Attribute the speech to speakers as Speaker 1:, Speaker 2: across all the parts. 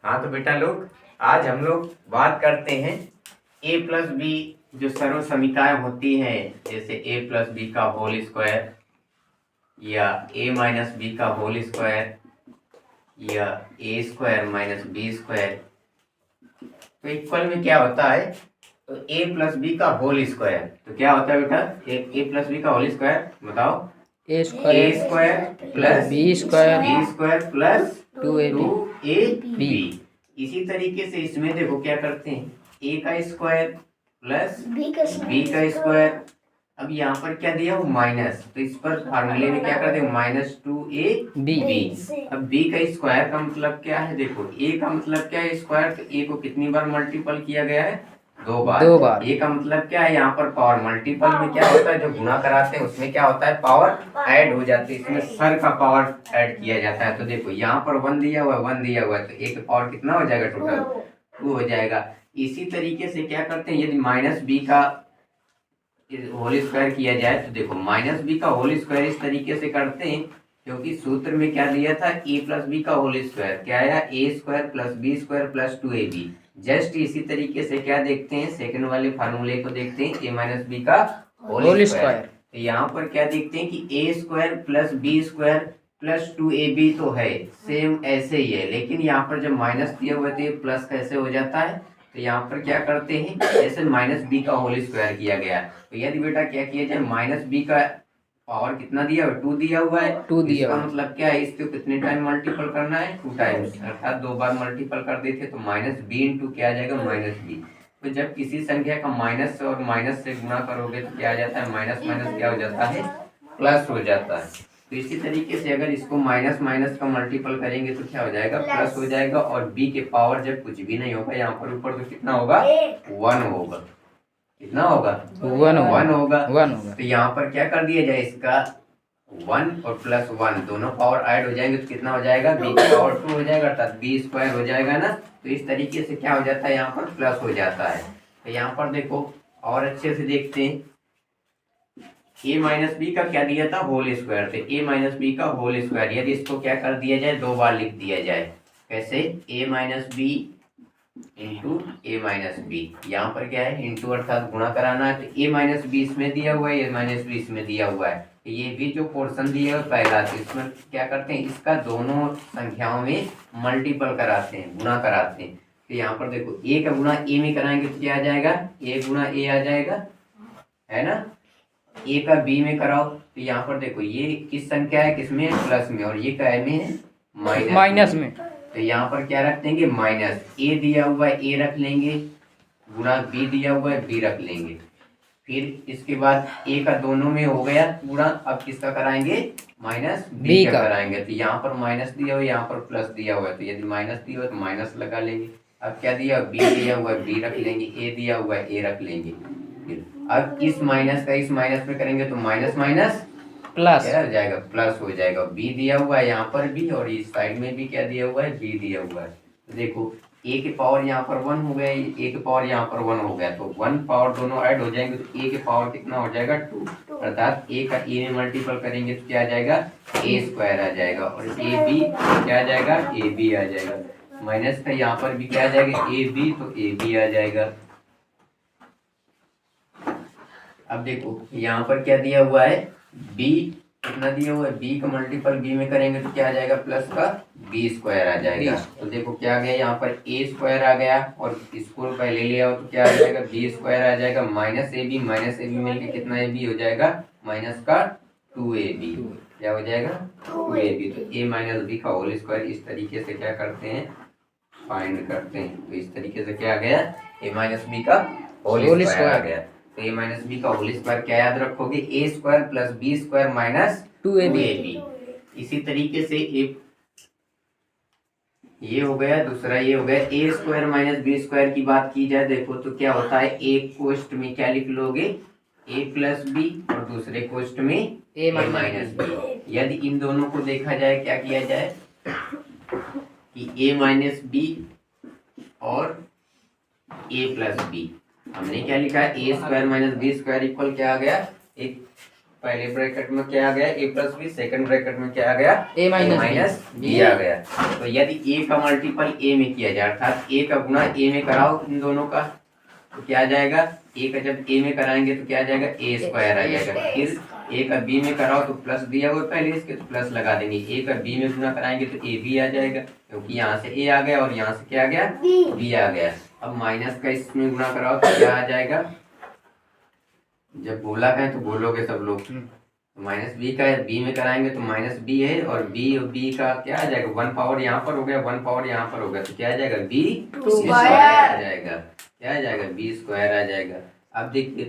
Speaker 1: हाँ तो बेटा लोग, आज हम लोग बात करते हैं ए प्लस बी जो सर्व समीकरण होती है, जैसे ए प्लस बी का होल स्क्वायर या ए माइनस बी का होल स्क्वायर या A square minus B square. तो इक्वल में क्या होता है, तो ए प्लस बी का होल स्क्वायर। तो क्या होता है बेटा, ए प्लस बी का होल स्क्वायर बताओ।
Speaker 2: A square
Speaker 1: plus
Speaker 2: B square
Speaker 1: plus
Speaker 2: 2ab
Speaker 1: B. इसी तरीके से इसमें देखो क्या करते हैं, ए का स्क्वायर प्लस बी का स्क्वायर। अब यहाँ पर क्या दिया हो माइनस, तो इस पर फार्मूले में क्या करते हैं -2ab। अब बी का स्क्वायर का मतलब क्या है, देखो ए का मतलब क्या है स्क्वायर, तो ए को कितनी बार मल्टीपल किया गया है, दो बार। ए का मतलब क्या है, यहाँ पर पावर। मल्टीपल में क्या होता है, जो गुणा कराते हैं उसमें क्या होता है, पावर ऐड हो जाती है। इसमें सर का पावर ऐड किया जाता है। तो देखो यहाँ पर 1 दिया हुआ है, 1 दिया हुआ है, तो एक पावर कितना हो जाएगा, टोटल 2 हो जाएगा। इसी तरीके से क्या करते हैं, यदि माइनस बी का होल स्क्वायर किया जाए, तो देखो माइनस बी का होल स्क्वायर इस तरीके से करते हैं, क्योंकि सूत्र में क्या दिया था, ए प्लस बी का होल स्क्वायर क्या आया, A square plus B square plus 2ab। Just इसी तरीके से क्या देखते हैं, सेकंड वाले फार्मूले को देखते हैं, ए माइनस बी का होल स्क्वायर। तो यहाँ पर क्या देखते हैं कि A square plus B square plus 2ab तो है, सेम ऐसे ही है, लेकिन यहाँ पर जब माइनस दिया हुआ तो प्लस कैसे हो जाता है। तो यहाँ पर क्या करते हैं, जैसे माइनस बी का होल स्क्वायर किया गया, तो यदि बेटा क्या किया जाए, माइनस बी का पावर कितना दिया हुआ है, 2 दिया हुआ है,
Speaker 2: 2 दिया
Speaker 1: इसका मतलब क्या है, इसको कितने टाइम मल्टीपल करना है, 2 टाइम्स, अर्थात 2 बार मल्टीपल कर देते तो माइनस बी इंटू क्या आ जाएगा, माइनस बी। तो जब किसी संख्या का माइनस और माइनस से गुणा करोगे तो क्या आ जाता है, माइनस माइनस क्या हो जाता है, प्लस हो जाता है। तो इसी तरीके से अगर इसको माइनस माइनस का मल्टीपल करेंगे तो क्या हो जाएगा, प्लस हो जाएगा। और b के पावर जब कुछ भी नहीं होगा यहाँ पर ऊपर, तो कितना होगा, 1 होगा। कितना होगा, 1 होगा। तो यहाँ पर क्या कर दिया जाए, इसका 1 और प्लस 1 दोनों पावर ऐड हो जाएंगे, तो कितना हो जाएगा, b की पावर 2 हो जाएगा, अर्थात b स्क्वायर हो जाएगा ना। तो इस तरीके से क्या हो जाता है, यहाँ पर प्लस हो जाता है। तो यहाँ पर देखो और अच्छे से देखते हैं, ए माइनस बी का क्या दिया था, होल स्क्वायर। तो ए माइनस बी का होल स्क्वायर, यदि इसको क्या कर दिया जाए, 2 बार लिख दिया जाए, कैसे, ए माइनस बी इंटू ए माइनस बी। यहाँ पर क्या है, इंटू अर्थात गुणा कराना है। तो ए माइनस बी इसमें दिया हुआ है, ए माइनस बी इसमें दिया हुआ है, तो ये भी जो पोर्शन दिया हुआ है पहला, तो इसमें क्या करते हैं, इसका दोनों संख्याओं में मल्टीपल कराते हैं, गुणा कराते हैं। तो यहाँ पर देखो ए का गुणा ए में कराएंगे तो क्या आ जाएगा, ए गुणा ए आ जाएगा, है ना। ए का बी में कराओ तो यहाँ पर देखो ये किस संख्या है, किसमें, प्लस में, और ये क्या में है, माइनस में। तो यहाँ पर क्या रख देंगे, माइनस, ए दिया हुआ है ए रख लेंगे, गुणा बी दिया हुआ है बी रख लेंगे। फिर इसके बाद ए का दोनों में हो गया गुणा, अब किसका कराएंगे, माइनस बी का कराएंगे। तो यहाँ पर माइनस दिया हुआ है, यहाँ पर प्लस दिया हुआ है, तो यदि माइनस दिया हुआ है तो माइनस लगा लेंगे। अब क्या दिया, बी दिया हुआ है बी रख लेंगे, ए दिया हुआ है ए रख लेंगे। अब इस माइनस का इस माइनस में करेंगे तो माइनस माइनस प्लस क्या हो जाएगा, प्लस हो जाएगा। बी दिया हुआ है यहाँ पर भी, और इस साइड में भी क्या दिया हुआ है, बी दिया हुआ है। तो देखो ए के पावर यहाँ पर 1 हो गया, ए के पावर यहाँ पर 1 हो गया, तो 1 पावर दोनों ऐड हो जाएंगे, तो ए के पावर कितना हो जाएगा, 2, अर्थात ए का ए में मल्टीपल करेंगे तो क्या आ जाएगा, ए स्क्वायर आ जाएगा, और ए बी क्या आ जाएगा, ए बी आ जाएगा। माइनस का यहाँ पर भी क्या आ जाएगा, ए बी, तो ए बी आ जाएगा। अब देखो यहाँ पर क्या दिया हुआ है, b कितना दिया हुआ है, b का मल्टीपल b में करेंगे तो क्या आ जाएगा, प्लस का b स्क्वायर आ जाएगा। तो देखो क्या आ गया, यहाँ पर a स्क्वायर आ गया, और इसको पहले ले आओ तो क्या आ जाएगा, b स्क्वायर आ जाएगा, माइनस ए बी मिलके कितना ab हो जाएगा, माइनस का 2ab, क्या हो जाएगा, 2ab। तो a माइनस बी का होल स्क्वायर इस तरीके से क्या करते हैं, फाइंड करते हैं। तो इस तरीके से क्या आ गया, a माइनस बी का होल स्क्वायर आ गया। तो ए माइनस बी का होल स्क्वायर क्या याद रखोगे, A square plus B square minus 2ab। इसी तरीके से एक ये हो गया, दूसरा ये हो गया, A square minus B square की बात की जाए देखो तो क्या होता है, एक कोष्ठ में क्या लिख लोगे, ए प्लस बी, और दूसरे कोष्ठ में ए माइनस बी। यदि इन दोनों को देखा जाए, क्या किया जाए कि ए माइनस बी और ए प्लस बी, हमने क्या लिखा है, A square minus B square equal क्या आ गया, एक पहले ब्रैकेट में क्या आ गया ए प्लस बी, सेकंड ब्रैकेट में क्या आ गया
Speaker 2: A minus
Speaker 1: माइनस बी आ गया। तो यदि ए का मल्टीपल ए में किया जाए अर्थात ए का गुणा ए में कराओ इन दोनों का तो क्या आ जाएगा, ए का जब ए में कराएंगे तो क्या आ जाएगा ए स्क्वायर आ जाएगा। फिर ए का बी में कराओ तो प्लस दिया हुआ पहले इसके तो प्लस लगा देंगे, ए का बी में गुणा कराएंगे तो ए बी आ जाएगा क्योंकि यहाँ से ए आ गया और यहाँ से क्या आ गया बी आ गया। अब माइनस का इसमें गुणा कराओ तो क्या आ जाएगा, जब बोला है तो बोलोगे सब लोग, माइनस बी का बी में कराएंगे तो माइनस बी है और बी का क्या आ जाएगा, वन पावर यहाँ पर हो गया, वन पावर यहाँ पर हो गया तो क्या आ जाएगा बी स्क्वायर आ जाएगा, क्या आ जाएगा बी स्क्वायर आ जाएगा। अब देखिए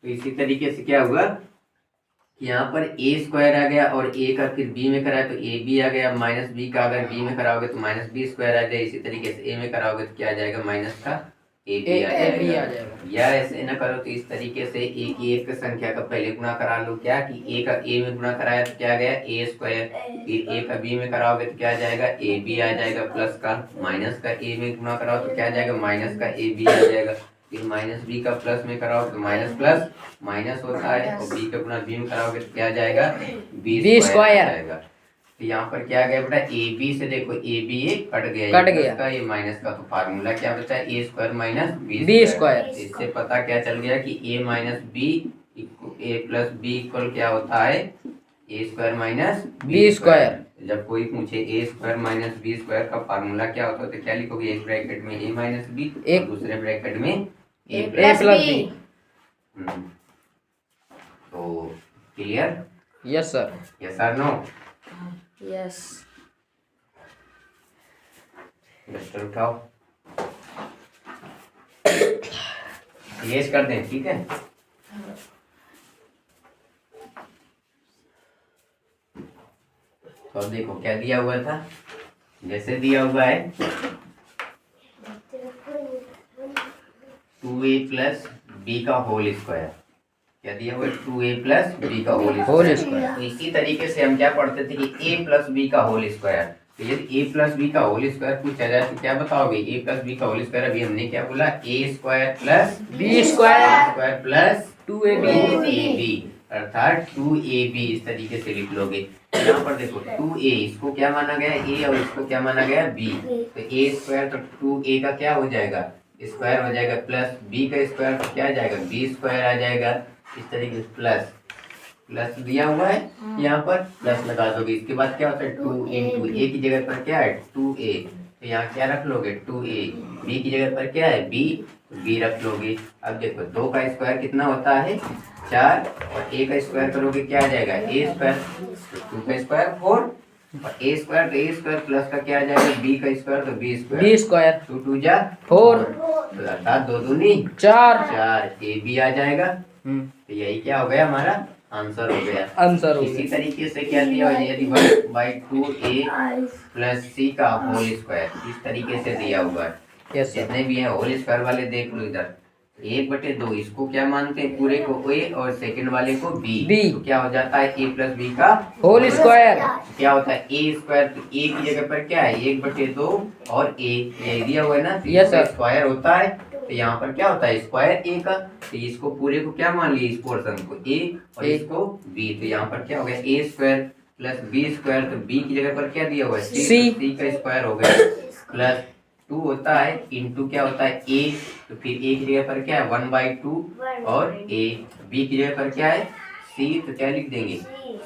Speaker 1: तो इसी तरीके से क्या हुआ कि यहाँ पर ए स्क्वायर आ गया और ए का फिर बी में कराया तो ए बी आ गया, माइनस बी का अगर बी में कराओगे तो माइनस बी स्क्वायर आ जाए, इसी तरीके से ए में कराओगे तो क्या आ जाएगा माइनस का ए बी आ जाएगा। या ऐसे ना करो तो इस तरीके से ए की एक संख्या का पहले गुणा करा लो, क्या कि ए का ए में गुणा कराया तो क्या आ गया ए स्क्वायर, फिर ए का बी में कराओगे तो क्या आ जाएगा ए बी आ जाएगा, प्लस का माइनस का ए में गुणा कराओ तो क्या आ जाएगा माइनस का ए बी आ जाएगा, फिर माइनस बी का प्लस में कराओ तो माइनस प्लस माइनस होता है और बी का गुणा बी में कराओगे तो क्या आ जाएगा बी स्क्वायर आ जाएगा। तो यहाँ पर क्या आ गया बेटा ए बी से देखो ए बी ए कट गया का ये माइनस का, तो फार्मूला क्या बचा ए स्क्वायर माइनस बी स्क्वायर। इससे पता क्या चल गया कि ए माइनस बी ए प्लस बी इक्वल क्या होता है A square minus B square. जब कोई पूछे ए स्क्वायर माइनस बी स्क्वायर का फार्मूला क्या होता है तो क्या लिखोगे, एक ब्रैकेट में ए माइनस बी और दूसरे ब्रैकेट में ए प्लस बी। तो क्लियर?
Speaker 2: Yes sir.
Speaker 1: यस और नो?
Speaker 3: यस।
Speaker 1: डस्टर उठाओ, यस कर दें, ठीक है। तो अब देखो क्या दिया हुआ था, जैसे दिया हुआ है 2a प्लस बी का होल स्क्वायर, क्या दिया हुआ है 2a प्लस बी का होल स्क्वायर। तो इसी तरीके से हम क्या पढ़ते थे कि a प्लस बी का होल स्क्वायर, तो यदि a प्लस बी का होल स्क्वायर पूछा जाए तो क्या बताओगे, a प्लस बी का होल स्क्वायर अभी हमने क्या बोला a square plus
Speaker 2: B square
Speaker 1: plus
Speaker 2: 2ab
Speaker 1: अर्थात 2ab इस तरीके से लिख लोगे। यहाँ पर देखो 2a इसको क्या माना गया a और इसको क्या माना गया b, तो a स्क्वायर तो 2a का क्या हो जाएगा स्क्वायर हो जाएगा प्लस b का स्क्वायर तो क्या आ जाएगा b स्क्वायर आ जाएगा। इस तरीके से प्लस प्लस दिया हुआ है यहाँ पर प्लस लगा दोगे, इसके बाद क्या होता है 2 इंटू a की जगह पर क्या है 2a, तो यहाँ क्या रख लोगे 2a, b की जगह पर क्या है b रख लोगे। अब देखो 2 का स्क्वायर कितना होता है 4 और a का स्क्वायर करोगे क्या आ जाएगा a स्क्वायर, तो 2 का स्क्वायर 4 और a स्क्वायर तो a स्क्वायर प्लस का क्या आ जाएगा b का स्क्वायर तो b स्क्वायर 2 2 जा 4 अर्थात 2 दूनी 4 a b आ जाएगा। तो यही क्या हो गया हमारा आंसर हो गया। इसी तरीके से क्या दिया हुआ है यदि 1/2a प्लस c का होल स्क्वायर इस तरीके से दिया हुआ है, जितने भी हैं होल स्क्वायर वाले देख लो इधर 1/2 इसको क्या मानते हैं पूरे को a और सेकंड वाले को b, तो क्या हो जाता है a प्लस b का होल स्क्वायर, क्या होता है a स्क्वायर, तो a की जगह पर क्या है 1/2 और a ये दिया हुआ है ना, यस सर स्क्वायर होता है तो यहाँ पर क्या होता है स्क्वायर a का, तो इसको पूरे को क्या मान लिया इस पोर्शन को a और इसको b, तो यहाँ पर क्या हो गया a square plus b square, तो b की जगह पर क्या दिया हुआ है c का स्क्वायर हो गया प्लस 2 होता है इंटू क्या होता है a, तो फिर a की जगह पर क्या है 1/2 और a, b की जगह पर क्या है c, तो क्या लिख देंगे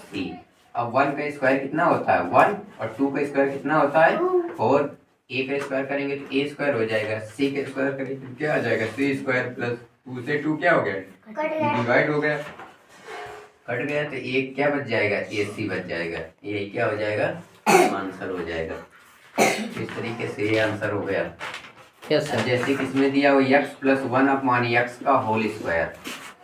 Speaker 1: c। अब 1 का स्क्वायर कितना होता है 1 और 2 का स्क्वायर कितना होता है 4, a का स्क्वायर करेंगे तो a स्क्वायर हो जाएगा, c का स्क्वायर करेंगे तो क्या आ जाएगा c स्क्वायर प्लस 2 से 2 क्या हो गया डिवाइड हो गया, कट गया तो एक क्या बच जाएगा ac बच जाएगा, यही क्या हो जाएगा आंसर हो जाएगा। इस तरीके से ये आंसर हो गया। जैसे कि इसमें दिया हुआ x प्लस 1/x का होल स्क्वायर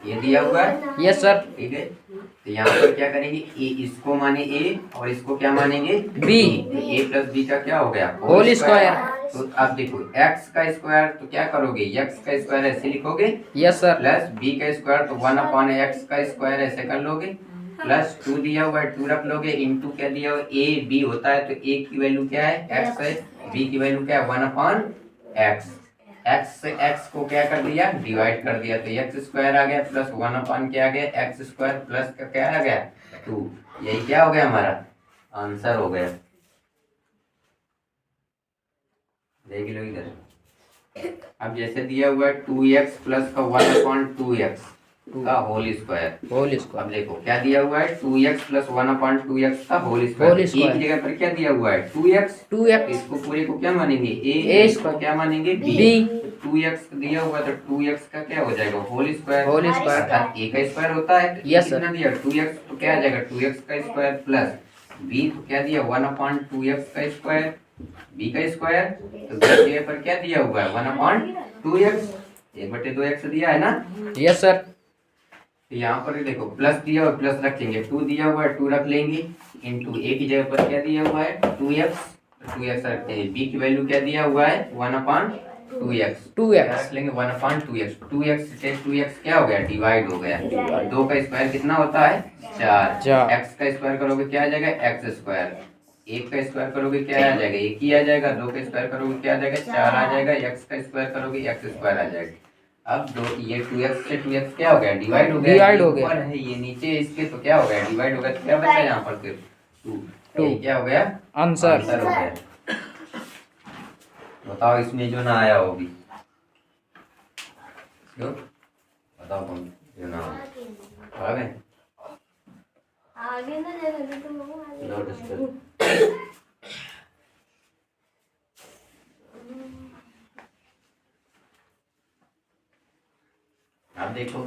Speaker 1: ये दिया हुआ है, यस सर ठीक है। तो यहाँ पर क्या करेंगे a इसको माने a और इसको क्या मानेंगे b, तो a प्लस b का क्या हो गया होल स्क्वायर। तो अब देखो x का स्क्वायर तो क्या करोगे x का स्क्वायर ऐसे लिखोगे, यस सर प्लस b का स्क्वायर तो 1/x का स्क्वायर ऐसे कर लोगे, प्लस 2 दिया हुआ है 2 रख लोगे, इंटू क्या दिया हुआ a b होता है तो a की वैल्यू क्या है x है, b की वैल्यू क्या है 1/x, एक्स से एक्स को क्या कर दिया, डिवाइड कर दिया, तो एक्स स्क्वायर आ गया प्लस 1 क्या आ गया, एक्स स्क्वायर प्लस का क्या आ गया 2। यही क्या हो गया हमारा आंसर हो गया। देख लो इधर। अब जैसे दिया हुआ है 2x प्लस का 1/2x का होल स्क्वायर।
Speaker 2: होल
Speaker 1: अब
Speaker 2: स्क्वायर।
Speaker 1: देखो क्या दिया हुआ है 2x प्लस 1/2x का होल स्क्वायर।
Speaker 2: होल
Speaker 1: एक
Speaker 2: स्क्वायर।
Speaker 1: की जगह पर क्या दिया हुआ है 2x,
Speaker 2: 2x
Speaker 1: इसको पूरे को क्या मानेंगे a,
Speaker 2: A
Speaker 1: इसको क्या मानेंगे b।
Speaker 2: b
Speaker 1: 2x दिया हुआ तो 2x का क्या हो जाएगा होल स्क्वायर।
Speaker 2: Whole square.
Speaker 1: अर्थात a का स्क्वायर होता है तो
Speaker 2: Yes, sir.
Speaker 1: कितना दिया 2x तो क्या आ जाएगा 2x का स्क्वायर प्लस b तो क्या दिया 1/2x का स्क्वायर, b का स्क्वायर तो b की जगह पर क्या दिया हुआ है 1/2x, 1/2x दिया है ना।
Speaker 2: Yes sir.
Speaker 1: तो यहाँ पर देखो प्लस दिया हुआ प्लस रखेंगे, 2 दिया हुआ है 2 रख लेंगे, इंटू a की जगह पर क्या दिया हुआ है 2x, 2x रखते हैं, b की वैल्यू क्या दिया हुआ है 1/2x,
Speaker 2: 2x
Speaker 1: रख लेंगे 1/2x, 2x से 2x क्या हो गया डिवाइड हो गया, 2 का स्क्वायर कितना होता है 4,
Speaker 2: चार।
Speaker 1: x का स्क्वायर करोगे क्या आ जाएगा x स्क्वायर, 1 का स्क्वायर करोगे क्या आ जाएगा 1 ही आ जाएगा, 2 का स्क्वायर करोगे क्या आ जाएगा 4 आ जाएगा, x का स्क्वायर करोगे x स्क्वायर आ जाएगा। अब दो ये 2x से 2x क्या हो गया डिवाइड हो गया,
Speaker 2: डिवाइड
Speaker 1: ये
Speaker 2: हो गया।
Speaker 1: ऊपर है ये नीचे इसके तो क्या हो गया डिवाइड हो गया, तो क्या बचा यहाँ पर फिर 2, ये क्या हो गया
Speaker 2: आंसर।
Speaker 1: आंसर हो गया। बताओ इसमें जो ना आया होगी क्यों, बताओ कौन जो ना आ गए
Speaker 3: आगे ना जरा तो
Speaker 1: लो डिस्कस। अब देखो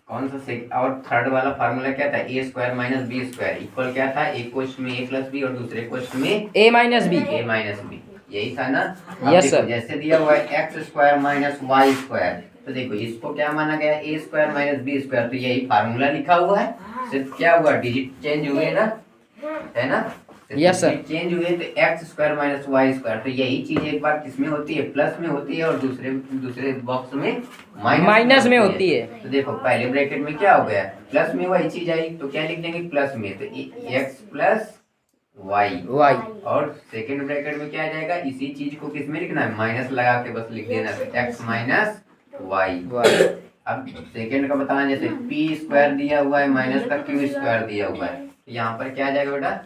Speaker 1: कौन सा और थर्ड वाला फार्मूला क्या था A square minus B square equal क्या था, एक क्वेश्चन में ए प्लस बी और दूसरे क्वेश्चन में
Speaker 2: a minus b।
Speaker 1: A minus B, यही था ना। अब
Speaker 2: Yes,
Speaker 1: देखो
Speaker 2: sir.
Speaker 1: जैसे दिया हुआ है X square minus Y square, तो देखो इसको क्या माना गया A square minus B square, तो यही फार्मूला लिखा हुआ है, सिर्फ क्या हुआ डिजिट चेंज हुए ना, है ना।
Speaker 2: Yes, sir.
Speaker 1: चेंज हुए तो X square minus Y square, तो यही चीज एक बार किसमें होती है प्लस में होती है और दूसरे दूसरे बॉक्स में
Speaker 2: माइनस में होती है।
Speaker 1: तो देखो पहले ब्रैकेट में क्या हो गया प्लस में वही चीज आई तो क्या लिख देंगे प्लस में, तो एक्स प्लस वाई,
Speaker 2: y
Speaker 1: और सेकंड ब्रैकेट में क्या आ जाएगा इसी चीज को किस में लिखना है माइनस लगा के बस लिख देना, तो एक्स माइनस वाई। अब सेकंड का बताना, जैसे पी स्क्वायर दिया हुआ है माइनस का क्यू स्क्वायर दिया हुआ है, तो यहाँ पर क्या आ जाएगा बेटा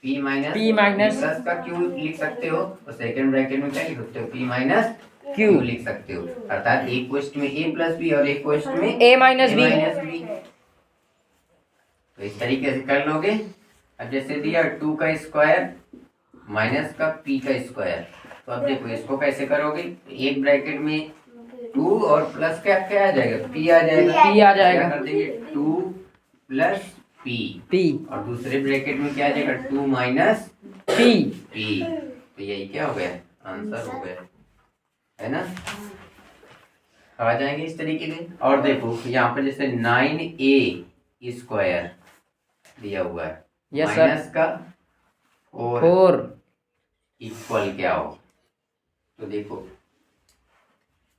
Speaker 1: p माइनस प्लस का q लिख सकते हो, और सेकंड ब्रैकेट में क्या लिख सकते हो p माइनस q लिख सकते हो, अर्थात एक क्वेश्चन में a प्लस बी और एक क्वेश्चन में
Speaker 2: a माइनस b।
Speaker 1: तो इस तरीके से कर लोगे। अब जैसे दिया 2 का स्क्वायर माइनस का p का स्क्वायर, तो अब देखो इसको कैसे करोगे, एक ब्रैकेट में 2 और प्लस क्या क्या आ जाएगा p आ जाएगा,
Speaker 2: p आ जाएगा,
Speaker 1: कर देंगे 2 प्लस p, और दूसरे ब्रैकेट में क्या आ जाएगा 2 माइनस
Speaker 2: p।
Speaker 1: तो यही क्या हो गया आंसर हो गया, है ना। आ जाएंगे इस तरीके से। और देखो यहाँ पर जैसे 9a स्क्वायर दिया हुआ है,
Speaker 2: Yes, sir.
Speaker 1: माइनस का
Speaker 2: 4
Speaker 1: इक्वल क्या हो, तो देखो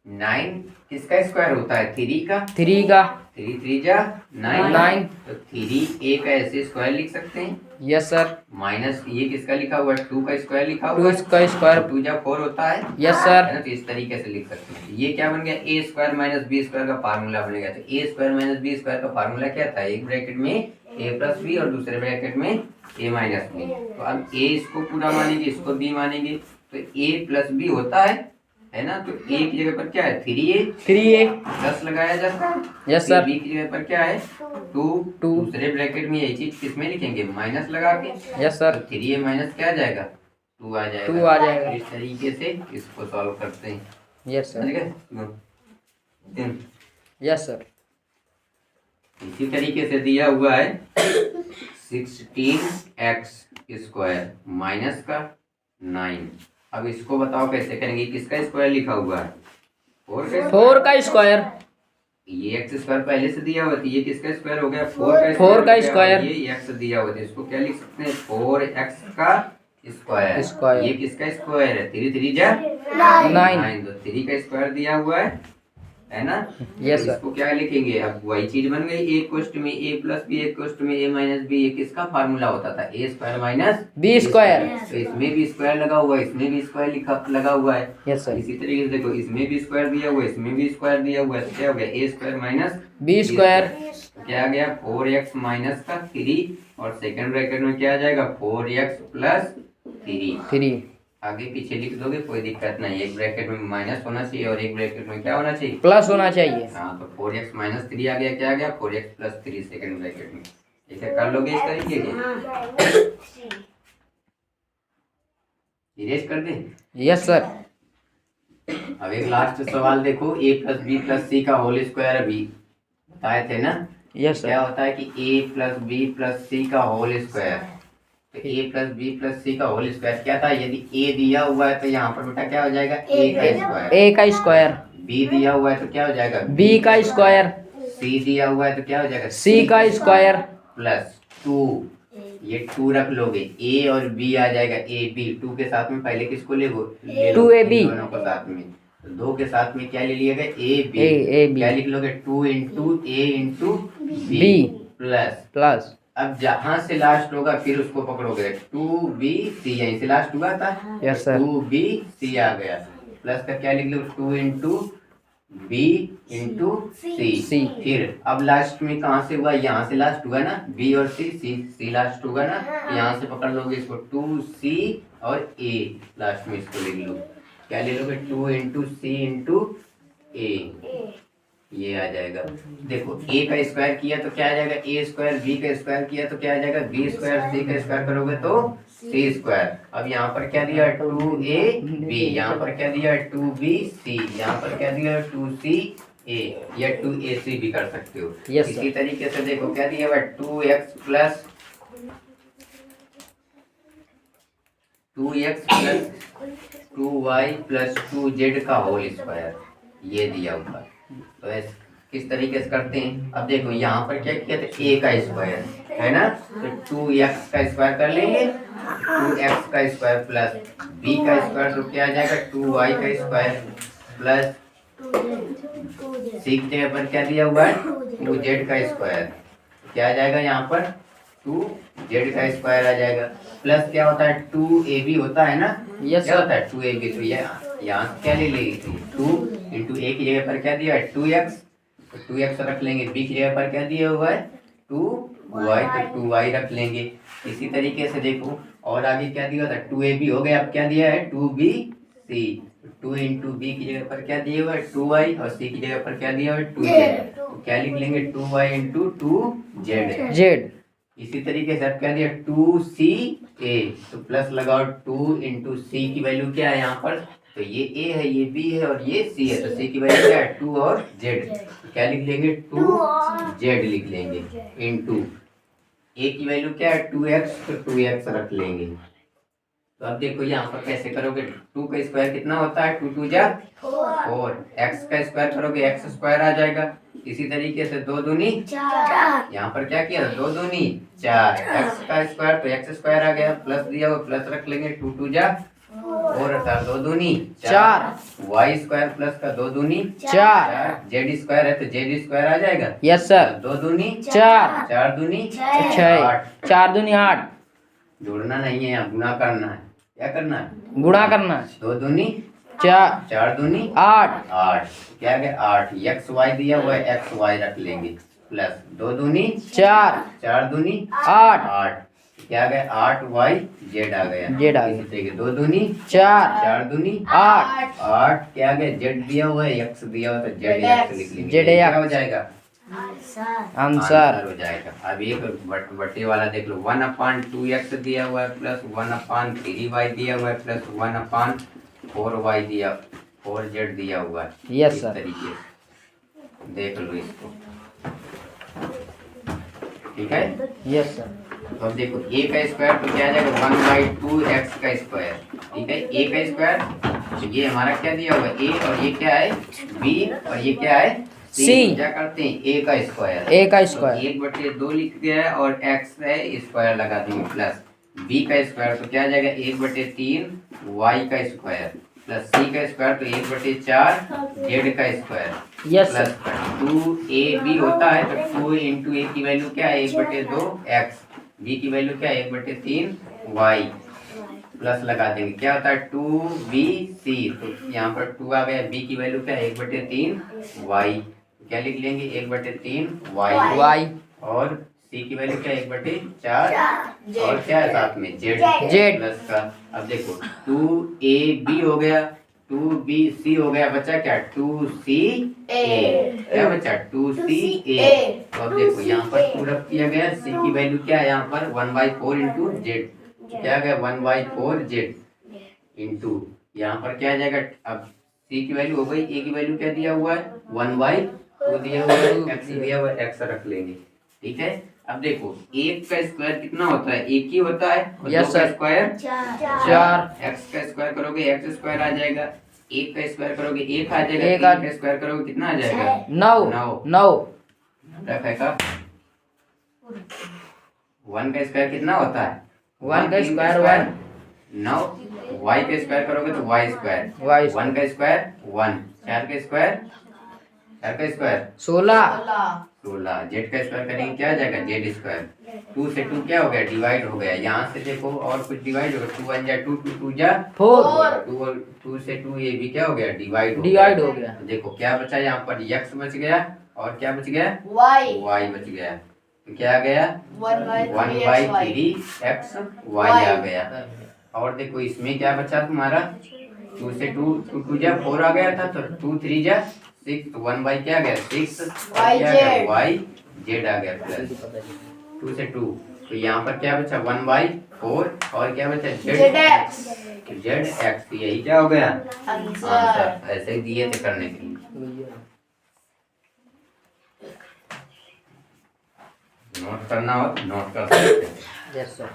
Speaker 1: 9 किसका स्क्वायर होता है 3 का,
Speaker 2: 3 का
Speaker 1: 3 3 जा 9,
Speaker 2: 9।
Speaker 1: तो 3a का ऐसे स्क्वायर लिख सकते हैं,
Speaker 2: यस सर।
Speaker 1: माइनस ये किसका लिखा हुआ है 2 का स्क्वायर लिखा हुआ
Speaker 2: 2
Speaker 1: है,
Speaker 2: का स्क्वायर
Speaker 1: 2 जा 4 होता है,
Speaker 2: यस
Speaker 1: है
Speaker 2: सर।
Speaker 1: ना। तो इस तरीके से लिख सकते हैं, ये क्या बन गया A square minus B square का फार्मूला बन गया। तो ए स्क्वायर माइनस बी स्क्वायर का फार्मूला क्या था, एक ब्रैकेट में ए प्लस बी और दूसरे ब्रैकेट में ए माइनस बी, तो अब ए इसको पूरा मानेंगे इसको बी मानेंगे, तो ए प्लस बी होता है ना। तो ए की जगह पर क्या है 3a प्लस लगाया जाता है,
Speaker 2: यस सर।
Speaker 1: बी की जगह पर क्या है 2, दूसरे ब्रैकेट में यही चीज किसमें लिखेंगे माइनस लगा के,
Speaker 2: यस सर।
Speaker 1: 3a माइनस क्या आ जाएगा 2 आ जाएगा,
Speaker 2: 2 आ जाएगा।
Speaker 1: इस तरीके से इसको सॉल्व करते हैं,
Speaker 2: यस
Speaker 1: समझ
Speaker 2: सर।
Speaker 1: गए।
Speaker 2: Yes sir.
Speaker 1: इसी तरीके से दिया हुआ है 16x स्क्वायर माइनस का 9, अब इसको बताओ कैसे करेंगे, किसका स्क्वायर लिखा हुआ है
Speaker 2: 4 का स्क्वायर,
Speaker 1: ये एक्स स्क्वायर पहले से दिया हुआ था, ये किसका स्क्वायर हो गया
Speaker 2: 4 का स्क्वायर,
Speaker 1: ये एक्स दिया हुआ था, इसको क्या लिख सकते हैं 4x का स्क्वायर, ये किसका स्क्वायर है 3 3 जा
Speaker 2: 9,
Speaker 1: 9, तो 3 का स्क्वायर दिया हुआ है है ना।
Speaker 2: Yes,
Speaker 1: तो
Speaker 2: sir.
Speaker 1: इसको क्या लिखेंगे, अब वही चीज बन गई, ए इक्वल में ए प्लस बी इक्वल में ए माइनस बी। ये किसका फार्मूला होता था, A square minus
Speaker 2: B square.
Speaker 1: तो इसमें भी स्क्वायर लगा हुआ है, इसमें भी स्क्वायर लिखा लगा हुआ है।
Speaker 2: Yes, sir.
Speaker 1: इसी तरीके से देखो, इसमें भी स्क्वायर दिया हुआ है, इसमें भी स्क्वायर दिया हुआ है, तो क्या हो गया A square minus
Speaker 2: B square.
Speaker 1: तो क्या आ गया 4x माइनस का 3 और सेकंड ब्रैकेट में क्या आ जाएगा 4x प्लस 3।
Speaker 2: 3।
Speaker 1: आगे पीछे लिख दोगे कोई दिक्कत नहीं, एक ब्रैकेट में माइनस होना चाहिए और एक ब्रैकेट में क्या होना चाहिए
Speaker 2: प्लस होना चाहिए।
Speaker 1: हाँ, तो 4x माइनस 3 आ गया, क्या आ गया 4x प्लस 3 सेकंड ब्रैकेट में। ऐसे कर लोगे इस तरीके से, इरेज कर दे।
Speaker 2: Yes sir.
Speaker 1: अब एक लास्ट सवाल देखो, a प्लस बी प्लस सी का होल स्क्वायर अभी बताए थे ना।
Speaker 2: यस
Speaker 1: क्या
Speaker 2: सर।
Speaker 1: होता है कि a प्लस बी प्लस सी का होल स्क्वायर, तो a प्लस बी प्लस सी का होल स्क्वायर क्या था, यदि a दिया हुआ है तो यहाँ पर बेटा क्या हो जाएगा a का स्क्वायर,
Speaker 2: ए का स्क्वायर।
Speaker 1: b दिया हुआ है तो क्या हो जाएगा
Speaker 2: बी का स्क्वायर।
Speaker 1: c दिया हुआ है तो क्या हो जाएगा
Speaker 2: सी का स्क्वायर।
Speaker 1: प्लस 2, ये 2 रख लोगे, a और b आ जाएगा a b, 2 के साथ में पहले किसको ले लो
Speaker 2: 2ab।
Speaker 1: दोनों को साथ में, तो 2 के साथ में क्या ले लिया गया a b,
Speaker 2: ab।
Speaker 1: क्या लिख लोगे 2 into a into
Speaker 2: B।
Speaker 1: Plus,
Speaker 2: plus.
Speaker 1: अब जहां से लास्ट होगा फिर उसको पकड़ोगे 2bc, यहीं से लास्ट हुआ था
Speaker 2: यस सर।
Speaker 1: 2bc आ गया, प्लस का क्या लिख लो 2 इंटू बी इंटू सी। फिर अब लास्ट में कहाँ से हुआ, यहाँ से लास्ट हुआ ना, बी और सी लास्ट होगा ना, यहाँ से पकड़ लोगे इसको 2c और a लास्ट में इसको लिख लो, क्या ले लोगे 2 इंटू सी इंटू ए, ये आ जाएगा। देखो a का स्क्वायर किया तो क्या आ जाएगा a स्क्वायर, b का स्क्वायर किया तो क्या आ जाएगा b स्क्वायर, c का स्क्वायर करोगे तो c स्क्वायर। अब यहाँ पर क्या दिया 2ab, यहाँ पर क्या दिया 2bc, यहाँ पर क्या दिया 2ca या 2ac भी कर सकते हो।
Speaker 2: Yes, sir.
Speaker 1: इसी तरीके से देखो क्या दिया हुआ 2x plus 2y plus 2z का होल स्क्वायर, ये दिया हुआ है। तो किस तरीके से करते हैं, अब देखो यहाँ पर क्या किया था a का स्क्वायर है ना, तो 2x का स्क्वायर कर लेंगे, 2x का स्क्वायर प्लस b का स्क्वायर तो क्या आ जाएगा 2y का स्क्वायर प्लस c की जगह पर क्या दिया हुआ है 2z का स्क्वायर, क्या आ जाएगा यहाँ पर 2z का स्क्वायर आ जाएगा, प्लस क्या होता है 2ab होता है ना।
Speaker 2: Yes,
Speaker 1: क्या
Speaker 2: sir.
Speaker 1: होता है 2ab, तो यहाँ क्या ले लेंगे 2 इंटू a की जगह पर क्या दिया है 2x, तो 2x रख लेंगे, b की जगह पर क्या दिया हुआ है 2y, तो 2y रख लेंगे। इसी तरीके से देखो और आगे क्या दिया था 2ab हो गया, अब क्या दिया है 2bc, 2 इंटू बी की जगह पर क्या दिया हुआ है 2y और c की जगह पर क्या दिया हुआ है 2z, तो क्या लिख लेंगे 2y इंटू 2z।
Speaker 2: जेड।
Speaker 1: इसी तरीके से अब क्या दिया 2ca, तो प्लस लगाओ 2 इंटू सी की वैल्यू क्या है यहाँ पर, तो ये a है, ये b है और ये c है, तो c की वैल्यू क्या है 2 और z, तो क्या लिख लेंगे 2z लिख लेंगे इंटू a की वैल्यू क्या है 2x, तो 2x रख लेंगे। तो अब देखो यहाँ पर कैसे करोगे, 2 का स्क्वायर कितना होता है 2 2 जा 4, x का स्क्वायर करोगे x स्क्वायर आ जाएगा। इसी तरीके से 2 दूनी 4, यहाँ पर क्या किया 2 दूनी 4, x का स्क्वायर तो x स्क्वायर आ गया, प्लस दिया हुआ प्लस रख लेंगे 2 2 जा 4 अर्थात 2 दूनी 4, y स्क्वायर प्लस का 2 दूनी
Speaker 2: 4।
Speaker 1: z स्क्वायर है तो z स्क्वायर आ जाएगा।
Speaker 2: Yes sir.
Speaker 1: 2 दूनी
Speaker 2: 4।
Speaker 1: 4 दूनी
Speaker 2: 6। 4 दूनी 8।
Speaker 1: जोड़ना नहीं है यहाँ, गुणा करना है। क्या करना है
Speaker 2: गुणा करना।
Speaker 1: 2 दूनी
Speaker 2: 4।
Speaker 1: 4 दूनी
Speaker 2: 8।
Speaker 1: 8, क्या है 8, एक्स वाई दिया हुआ है एक्स वाई रख लेंगे, प्लस 2 दूनी
Speaker 2: 4।
Speaker 1: 4 दूनी
Speaker 2: 8।
Speaker 1: 8, क्या गया 8y जेड आ गया,
Speaker 2: जेड आ गया।
Speaker 1: इसी तरीके 2 दूनी
Speaker 2: 4।
Speaker 1: 4 दूनी
Speaker 2: 8।
Speaker 1: 8, क्या गया जेड दिया हुआ है एक्स दिया हुआ है तो जेड एक्स लिख लेंगे,
Speaker 2: जेड
Speaker 1: क्या
Speaker 2: एक्स।
Speaker 1: हो जाएगा
Speaker 2: आंसर।
Speaker 1: हो जाएगा। अब एक बटे वाला देख लो 1/2x दिया हुआ है प्लस 1/3y दिया हुआ है प्लस 1/4y दिया 4z दिया हुआ है।
Speaker 2: Yes,
Speaker 1: इस
Speaker 2: sir.
Speaker 1: तरीके से देख लो इसको, ठीक है।
Speaker 2: Yes sir.
Speaker 1: तो अब देखो a का स्क्वायर तो क्या आ जाएगा 1/2x का स्क्वायर, ठीक है। a का स्क्वायर तो ये हमारा क्या दिया हुआ है a और ये क्या है b और ये क्या है c।
Speaker 2: C।
Speaker 1: क्या करते हैं a का स्क्वायर,
Speaker 2: A का स्क्वायर।
Speaker 1: 1/2 लिख दिया है और x है स्क्वायर लगा देंगे प्लस b का स्क्वायर तो क्या आ जाएगा 1/3 y का स्क्वायर प्लस सी का स्क्वायर तो 1/4 जेड का square
Speaker 2: yes
Speaker 1: plus
Speaker 2: sir
Speaker 1: 2ab होता है तो 2 इंटू ए की वैल्यू क्या है 1/2 एक्स, बी की वैल्यू क्या है 1/3 वाई, प्लस लगा देंगे क्या होता है 2bc, तो यहाँ पर 2 आ गया, बी की वैल्यू क्या है 1/3 वाई, क्या लिख लेंगे 1/3 वाई,
Speaker 2: वाई
Speaker 1: और सी की वैल्यू क्या है 1/4 और क्या है साथ में जेड
Speaker 2: जेड
Speaker 1: प्लस का। अब देखो 2ab हो गया, 2bc हो गया, बचा क्या 2ca, क्या बचा 2ca। तो अब देखो यहाँ पर 2 रख दिया गया, सी की वैल्यू क्या है यहाँ पर 1/4 इंटू जेड, क्या गया 1/4 जेड इंटू यहाँ पर क्या आ जाएगा, अब सी की वैल्यू हो गई, ए की वैल्यू क्या दिया हुआ है 1/2 दिया हुआ है, एक्स दिया हुआ है, एक्स रख लेंगे, ठीक है। अब देखो 1 का स्क्वायर कितना होता है 1 ही होता है, और
Speaker 2: यस
Speaker 1: 2 का
Speaker 2: सर
Speaker 1: स्क्वायर
Speaker 2: 4
Speaker 1: एक्स का स्क्वायर करोगे एक्स स्क्वायर आ जाएगा, 1 का स्क्वायर करोगे 1 आ जाएगा,
Speaker 2: एक
Speaker 1: 3 का स्क्वायर करोगे कितना आ जाएगा
Speaker 2: 9 9
Speaker 1: रखेगा। 1 का स्क्वायर कितना होता है
Speaker 2: 1 का स्क्वायर 1
Speaker 1: 9, वाई का स्क्वायर करोगे तो वाई स्क्वायर,
Speaker 2: वाई
Speaker 1: 1 का स्क्वायर 1, 4 का स्क्वायर
Speaker 2: 16
Speaker 1: 16, जेड का स्क्वायर करेंगे क्या आ जाएगा जेड स्क्वायर, 2 से 2 क्या हो गया डिवाइड हो गया, यहाँ से देखो और कुछ डिवाइड होगा, 2 1 जा 2 2 2 जा
Speaker 2: 4
Speaker 1: 2 से 2 ये भी क्या हो गया डिवाइड
Speaker 2: हो गया
Speaker 1: तो देखो क्या बचा यहाँ पर x बच गया और क्या बच गया y बच गया, तो क्या आ गया 1/3 x y आ गया। और देखो इसमें क्या बचा तुम्हारा 2 से 2 2 2 जा 4 आ गया था, तो 2 3 जा 6, तो 1 बाई क्या आ गया 6 y z आ गया प्लस 2 से 2, तो यहाँ पर क्या बचा 1/4 और क्या बचा z x, यही क्या हो गया आंसर, ऐसे ही दिए थे करने के लिए। नोट करना हो तो नोट कर सकते हैं।
Speaker 2: Yes sir.